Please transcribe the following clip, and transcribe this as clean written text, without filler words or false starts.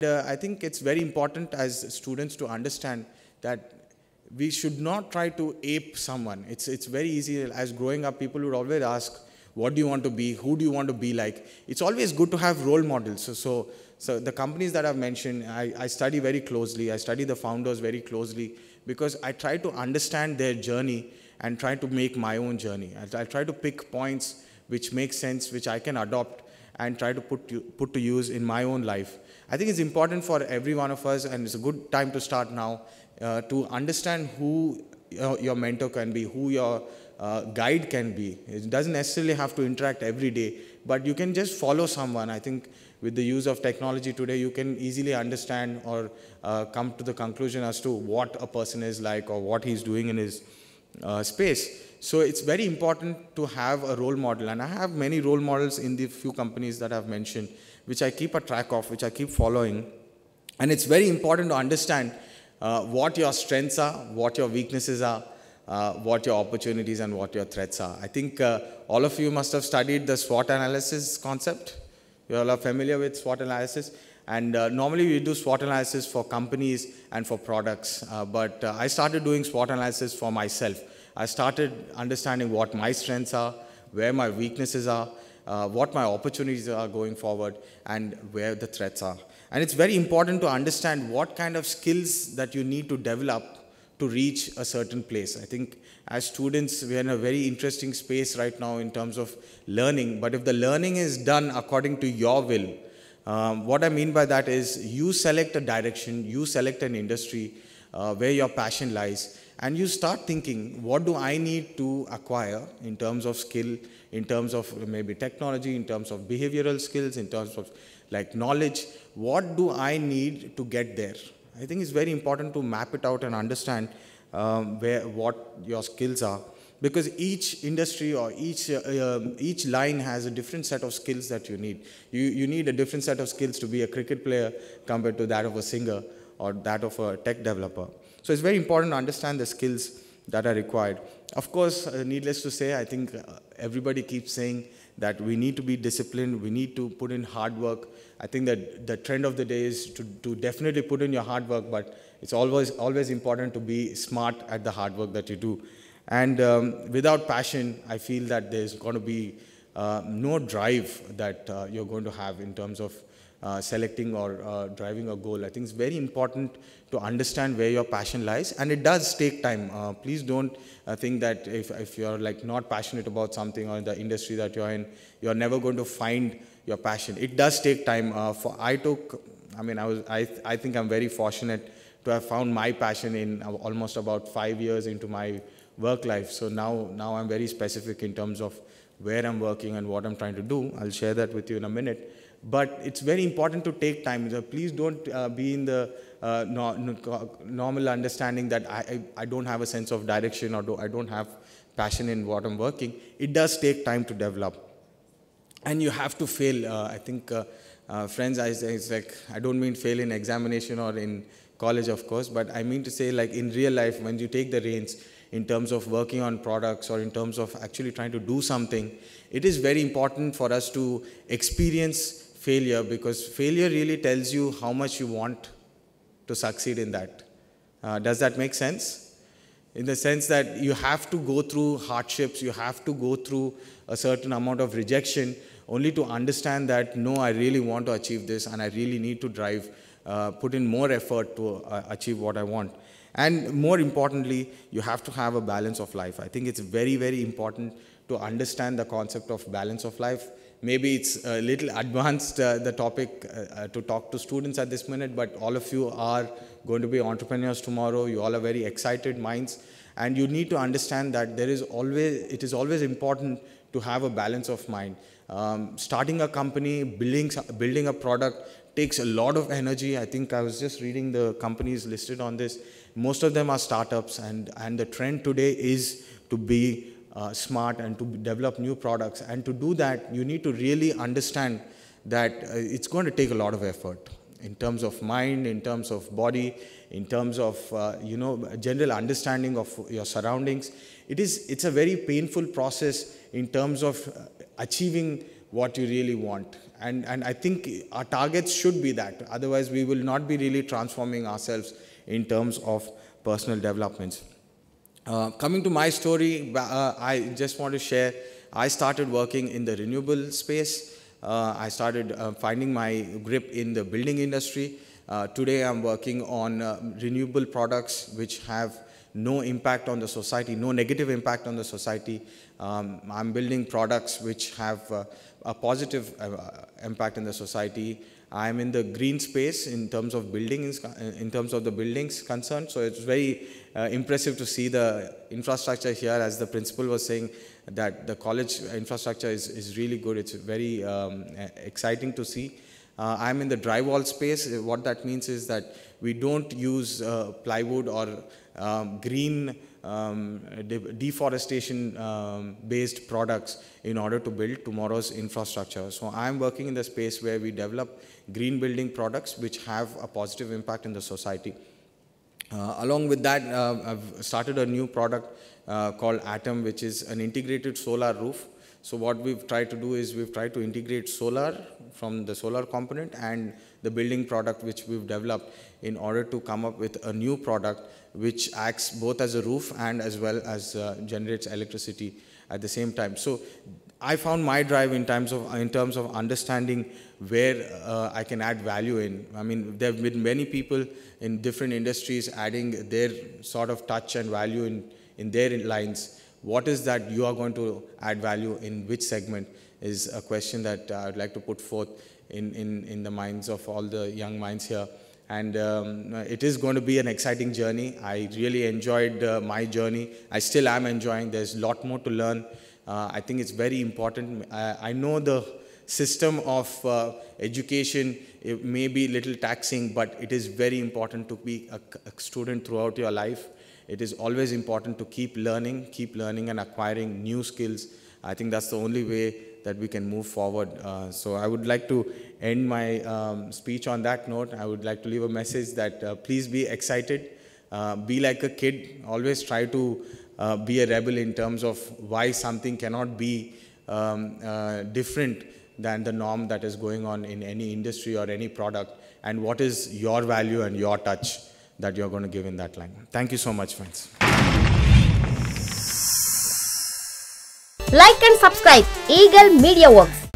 I think it's very important as students to understand that we should not try to ape someone. It's very easy. As growing up, people would always ask, what do you want to be? Who do you want to be like? It's always good to have role models. So the companies that I've mentioned, I study very closely. I study the founders very closely because I try to understand their journey and try to make my own journey. I try to pick points which make sense, which I can adopt and try to put to use in my own life. I think it's important for every one of us, and it's a good time to start now, to understand who your mentor can be, who your guide can be. It doesn't necessarily have to interact every day, but you can just follow someone. I think with the use of technology today, you can easily understand or come to the conclusion as to what a person is like or what he's doing in his space. So it's very important to have a role model, and I have many role models in the few companies that I've mentioned, which I keep a track of, which I keep following. And it's very important to understand what your strengths are, what your weaknesses are, what your opportunities and what your threats are. I think all of you must have studied the SWOT analysis concept. You all are familiar with SWOT analysis. And normally we do SWOT analysis for companies and for products. But I started doing SWOT analysis for myself. I started understanding what my strengths are, where my weaknesses are, what my opportunities are going forward, and where the threats are. And it's very important to understand what kind of skills that you need to develop to reach a certain place. I think as students, we are in a very interesting space right now in terms of learning. But if the learning is done according to your will, what I mean by that is you select a direction, you select an industry where your passion lies, and you start thinking, what do I need to acquire in terms of skill, in terms of maybe technology, in terms of behavioral skills, in terms of like knowledge, what do I need to get there? I think it's very important to map it out and understand what your skills are, because each industry or each line has a different set of skills that you need. You need a different set of skills to be a cricket player compared to that of a singer or that of a tech developer. So it's very important to understand the skills that are required. Of course, needless to say, I think everybody keeps saying that we need to be disciplined, we need to put in hard work. I think that the trend of the day is to definitely put in your hard work, but it's always important to be smart at the hard work that you do. And without passion, I feel that there's going to be no drive that you're going to have in terms of selecting or driving a goal. I think it's very important to understand where your passion lies, and it does take time. Please don't think that if you're like not passionate about something or the industry that you're in, you're never going to find your passion. It does take time. I think I'm very fortunate to have found my passion in almost about 5 years into my work life. So now I'm very specific in terms of where I'm working and what I'm trying to do. I'll share that with you in a minute. But it's very important to take time. Please don't be in the normal understanding that I don't have a sense of direction or I don't have passion in what I'm working. It does take time to develop. And you have to fail. I think, friends, it's like, I don't mean fail in examination or in college, of course, but I mean to say, like, in real life, when you take the reins in terms of working on products or in terms of actually trying to do something, it is very important for us to experience failure, because failure really tells you how much you want to succeed in that. Does that make sense? In the sense that you have to go through hardships, you have to go through a certain amount of rejection only to understand that, no, I really want to achieve this and I really need to drive, put in more effort to achieve what I want. And more importantly, you have to have a balance of life. I think it's very, very important to understand the concept of balance of life. Maybe it's a little advanced, the topic to talk to students at this minute, but all of you are going to be entrepreneurs tomorrow. You all are very excited minds, and you need to understand that it is always important to have a balance of mind. Starting a company, building a product takes a lot of energy. I think I was just reading the companies listed on this. Most of them are startups, and the trend today is to be smart and to develop new products. And to do that, you need to really understand that it's going to take a lot of effort in terms of mind, in terms of body, in terms of general understanding of your surroundings. It's a very painful process in terms of achieving what you really want. And I think our targets should be that. Otherwise, we will not be really transforming ourselves in terms of personal developments. Coming to my story, I just want to share, I started working in the renewable space. I started finding my grip in the building industry. Today I'm working on renewable products which have no impact on the society, no negative impact on the society. I'm building products which have a positive impact in the society. I'm in the green space in terms of buildings, in terms of the buildings concerned. So it's very impressive to see the infrastructure here, as the principal was saying, that the college infrastructure is really good. It's very exciting to see. I'm in the drywall space. What that means is that we don't use plywood or green deforestation based products in order to build tomorrow's infrastructure. So I'm working in the space where we develop green building products which have a positive impact in the society. Along with that, I've started a new product called Atom, which is an integrated solar roof. So what we've tried to do is we've tried to integrate solar from the solar component and the building product which we've developed in order to come up with a new product which acts both as a roof and as well as generates electricity at the same time. So I found my drive in terms of understanding where I can add value in. I mean, there have been many people in different industries adding their sort of touch and value in their lines. What is that you are going to add value in which segment is a question that I would like to put forth in the minds of all the young minds here. And it is going to be an exciting journey. I really enjoyed my journey. I still am enjoying. There's a lot more to learn. I think it's very important. I know the system of education, it may be a little taxing, but it is very important to be a student throughout your life. It is always important to keep learning and acquiring new skills. I think that's the only way that we can move forward. So I would like to end my speech on that note. I would like to leave a message that please be excited, be like a kid, always try to be a rebel in terms of why something cannot be different than the norm that is going on in any industry or any product, and what is your value and your touch that you're going to give in that line. Thank you so much, friends. Like and subscribe Eagle Media Works.